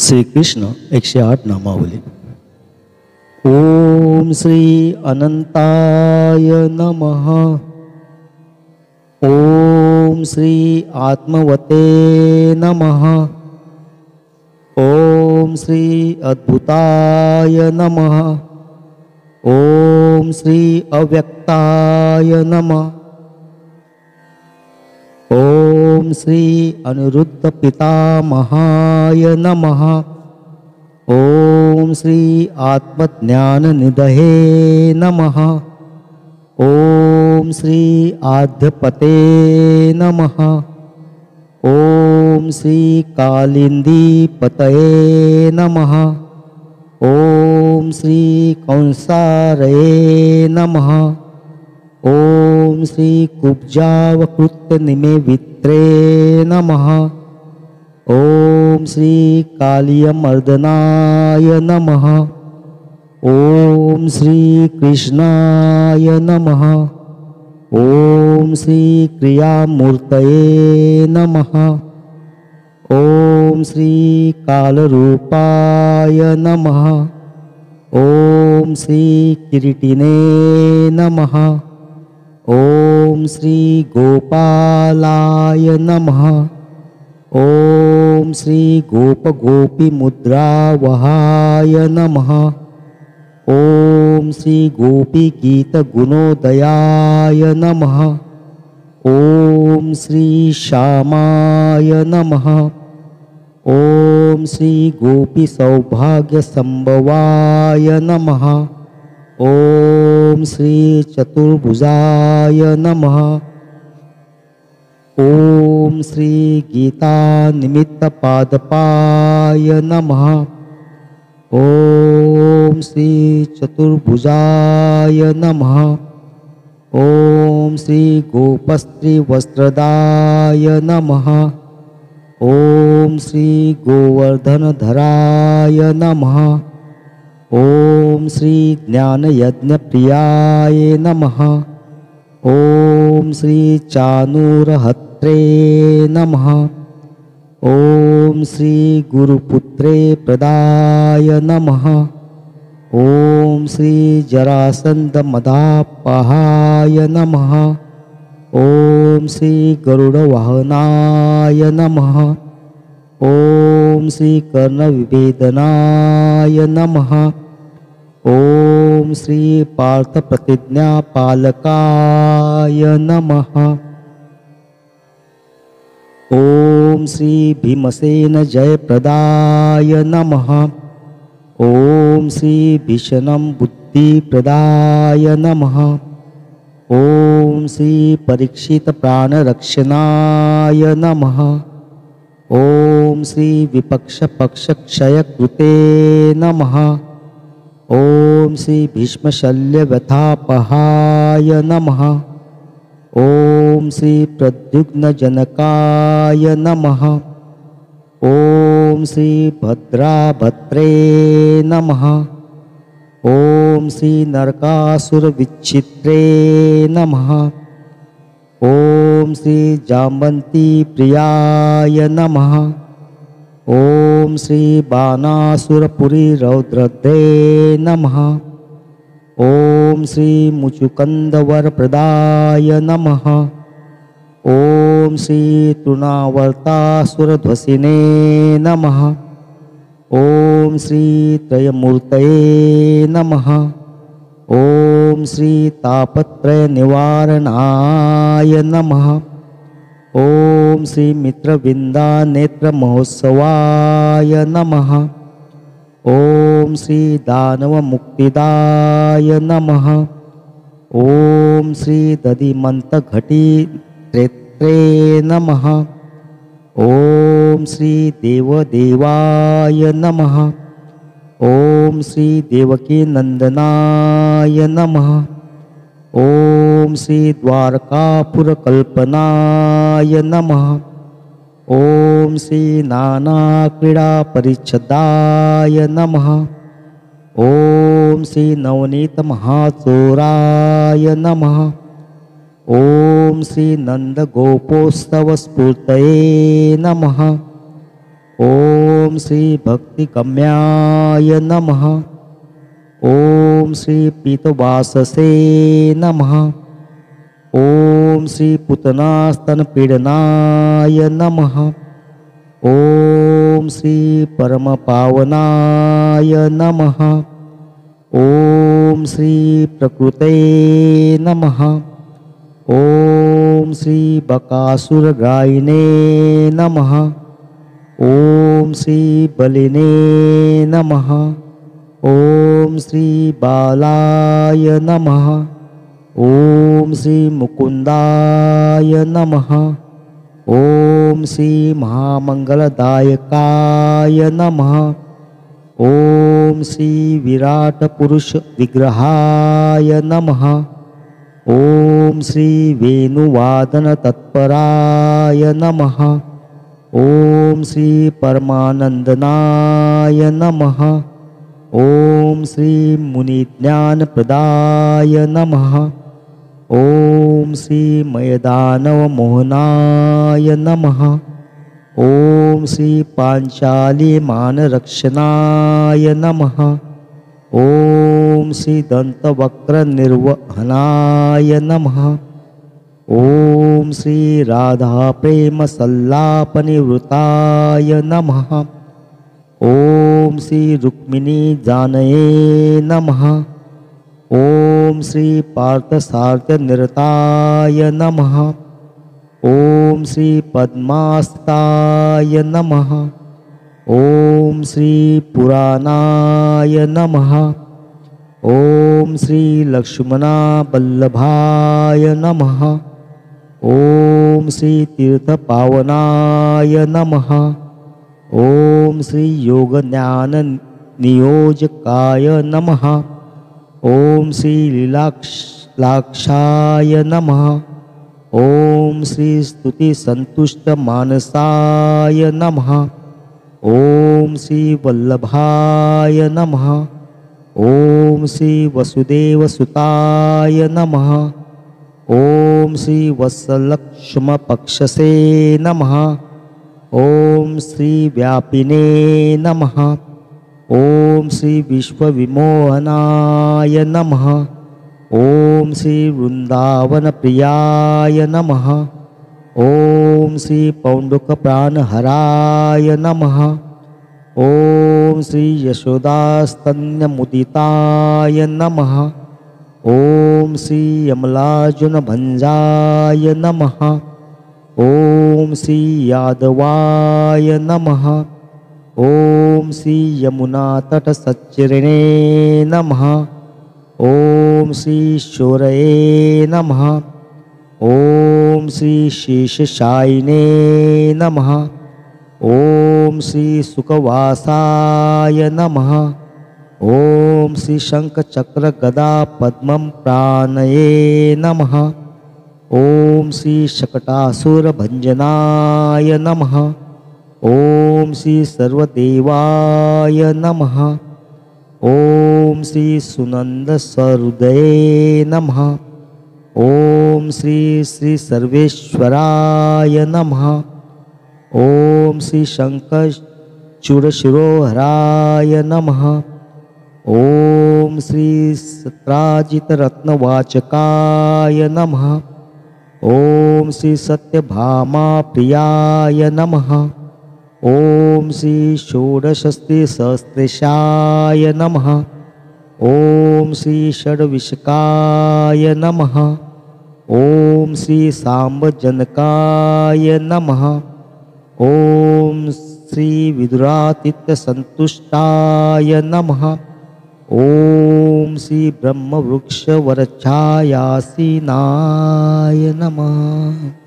श्रीकृष्ण 108 नामावली। ओम श्री अनंताय नमः। ओम श्री आत्मवते नमः। ओम श्री अद्भुताय नमः। ओम श्री अव्यक्ताय नमः। ओम श्री अनिरुद्ध पितामहाय नमः। ओम श्री आत्मज्ञान निधये नमः। ओम श्री आद्यपते नमः। ओम श्री कालिंदी पतये नमः। ओम श्री कंसारये नमः। ओम श्री कुब्जावकृत्य निमेवित्रे नमः। ओम श्री कालियमर्दनाय नमः। ओम श्री कृष्णाय नमः। ओम श्री क्रियामूर्तये नमः। ओम श्री कालरूपाय नमः। ओम श्री किरीटिने नमः। ओम श्री गोपालाय नमः। ओम श्री गोपगोपी मुद्रावहाय नमः। ओम श्री गोपी गीत गुणोदयाय नमः। ओम श्री श्यामाय नमः। ओम श्री गोपी सौभाग्य संभवाय नमः। ओम श्री चतुर्भुजाय नमः। ओम श्री गीता निमित्त पादपाय नमः। ओम श्री चतुर्भुजाय नमः। ओम श्री गोपस्त्री वस्त्रदाय नमः। ओम श्री गोवर्धनधराय नमः। ओम श्री ज्ञानयज्ञप्रियाय नमः। ओम श्री चानूरहत्रे नमः। ओम श्री गुरुपुत्रे प्रदाय नमः। ओम श्री जरासंधमदापहाय नमः। ओम श्री गरुड़वाहनाय नमः। ओम श्री कर्णविभेदनाय नमः। ओम श्री पार्थप्रतिज्ञापालकाय नमः। ओम श्री भीमसेन जयप्रदाय नमः। ओम श्री भीषणं बुद्धिप्रदाय नमः। ओम श्री परीक्षित प्राणरक्षणाय नमः। ओम श्री विपक्ष पक्ष क्षय कृते नमः। ओम श्री भीष्म शल्य व्यथापहाय नमः। ओम श्री प्रद्युम्न जनकाय नमः। ओम श्री भद्राभद्रे नमः। ओम श्री नरकासुर विच्छित्रे नमः। ओम श्री जाम्बन्ती प्रियाय नमः। ओम श्री बाणासुरपुरी रौद्रदे नमः। ओम श्री मुचुकंदवरप्रदाय नमः। ओम श्री तृणावर्तासुरध्वसिने नमः। ओम श्री त्रयमूर्तये नमः। ओम श्री तापत्रय निवारणाय नमः। ओम श्री मित्रविंदा नेत्र महोत्सवाय नमः। ओम श्री दानव मुक्तिदाय नमः। ओम श्री दधिमंत घटी त्रेत्रे नमः। ओम श्री देवदेवाय नमः। ओम श्री देवकी नंदनाय नमः। ओम श्री द्वारकापुरकल्पनाय नमः। ओम श्री नाना क्रीड़ा परिच्छदाय नमः। ओम श्री नवनीत महाचोराय नमः। ओम श्री नंद गोपोत्सव स्फूर्तये नमः। ओम ॐ श्री भक्तिगम्याय नमः। ॐ श्री पीतवाससे नमः। ॐ श्री पूतनास्तनपीडनाय नमः। ॐ श्री परमपावनाय नमः। ॐ श्री प्रकृते नमः। ॐ श्री बकासुरगायिने नमः। ॐ श्री बलिने नमः। ॐ श्री बालाय नमः। ॐ श्री मुकुंदाय नमः। ॐ श्री महामंगलदायकाय नमः। ॐ श्री विराट पुरुष विग्रहाय नमः। ॐ श्री वेणुवादन तत्पराय नमः। ॐ श्री परमानंदनाय नमः। ॐ श्री मुनिज्ञानप्रदाय नमः। ॐ श्री मयदानवमोहनाय नमः। ॐ श्री पाञ्चालीमानरक्षणाय नमः। ॐ श्री दन्तवक्त्रनिर्वहनाय नमः। ॐ श्री राधाप्रेमसल्लापनिवृताय नमः। ॐ श्री रुक्मिणीजानये नमः। ॐ श्री पार्थसार्थनिरताय नमः। ॐ श्री पद्मास्ताय नमः। ॐ श्री पुराणाय नमः। ॐ श्री लक्ष्मणावल्लभाय नमः। ॐ श्री तीर्थपावनाय नमः। ॐ श्री योगज्ञाननियोजकाय नमः। ॐ श्री लीलाक्षाय नमः। ॐ श्री स्तुतिसन्तुष्टमानसाय नमः। ॐ श्री वल्लभाय नमः। ॐ श्री वसुदेवसुताय नमः। ॐ श्री वत्सलक्ष्मपक्षसे नमः। ॐ श्री व्यापिने नमः। ॐ श्री विश्वविमोहनाय नमः। ॐ श्री वृंदावनप्रियाय नमः। ॐ श्री पौंडुकप्राणहराय नमः। ॐ श्री यशोदास्तन्यमुदिताय नमः। ॐ श्री यमलार्जुनभञ्जाय नमः। ॐ श्री यादवाय नमः। ॐ श्री यमुनातटसच्चिरणे नमः। ॐ श्री शौरये नमः। ॐ श्री शेषशायिने नमः। ॐ श्री सुखवासाय नमः। ॐ श्री शङ्खचक्रगदापद्मं प्राणये नमः। ॐ श्री शकटासुरभञ्जनाय नमः। ॐ श्री सर्वदेवाय नमः। ॐ श्री सुनन्दसहृदये नमः। ॐ श्री श्री सर्वेश्वराय नमः। ॐ श्री शङ्खचूडशिरोहराय नमः। ॐ श्री सत्राजितरत्नवाचकाय नमः। ॐ श्री सत्यभामाप्रियाय नमः। ॐ श्री षोडशस्त्रीसहस्रेशाय नमः। ॐ श्री षड्विशकाय नमः। ॐ श्री सांबजनकाय नमः। ॐ श्री विदुरातिथ्यसन्तुष्टाय नमः। ॐ श्री ब्रह्मवृक्षवरच्छायासीनाय नमः।